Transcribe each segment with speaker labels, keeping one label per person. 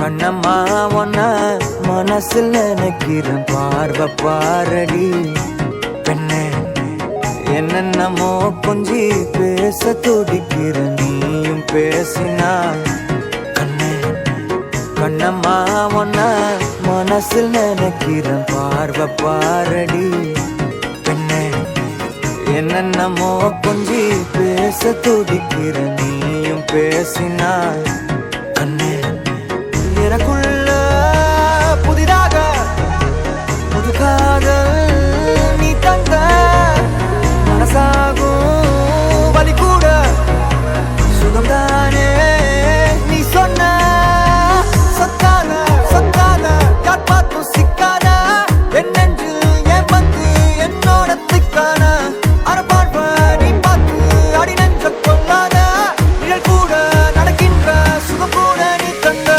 Speaker 1: கண்ணம்மா ஒன்ன மனசில் நினைக்கிறேன், பார்வை பாரடி பெண்ணே. என்னென்னமோ கொஞ்சி பேச துடிக்கிற, நீயும் பேசினா கண்ணே. கண்ணம்மா ஒன்ன மனசில் நினைக்கிறேன், பார்வை பாரடி பெண்ணே. என்னென்னமோ கொஞ்சி பேச துடிக்கிற, நீயும் பேசினா கண்ணே. எனக்குள்ள புதிதாக புது காதல் நீ தந்த, மனசாகும் வலி கூட சுகம்தானே நீ சொன்ன. சொத்தான சொத்தான யார் பார்த்தும் சிக்கான, என் நெஞ்சில் என் வந்து என்னோட திக்கான. அறப்பார்வ நீ பார்த்து அடி நெஞ்ச கொள்ளாத, நிழல் கூட நடக்கின்ற சுகம் கூட நீ தந்த.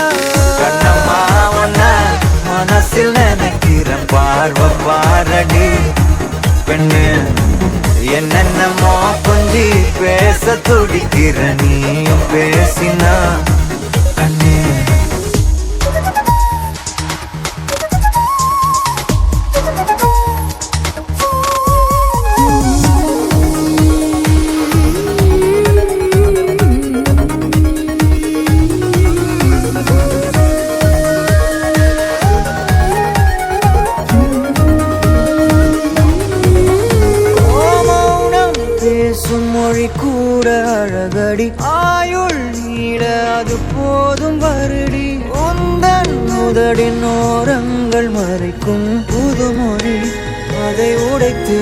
Speaker 1: மனசில் நினைக்கிறேன், பார்வை பாரடி பெண்ணு. என்னென்னமோ கொஞ்சி பேச துடிக்கிற, நீயும் பேசினா கண்ணே. மொழி கூட அழகடி, ஆயுள் நீட அது போதும் வருடி. உந்தன் முதடின் ஓரங்கள் மறைக்கும் புதுமொழி, அதை உடைத்து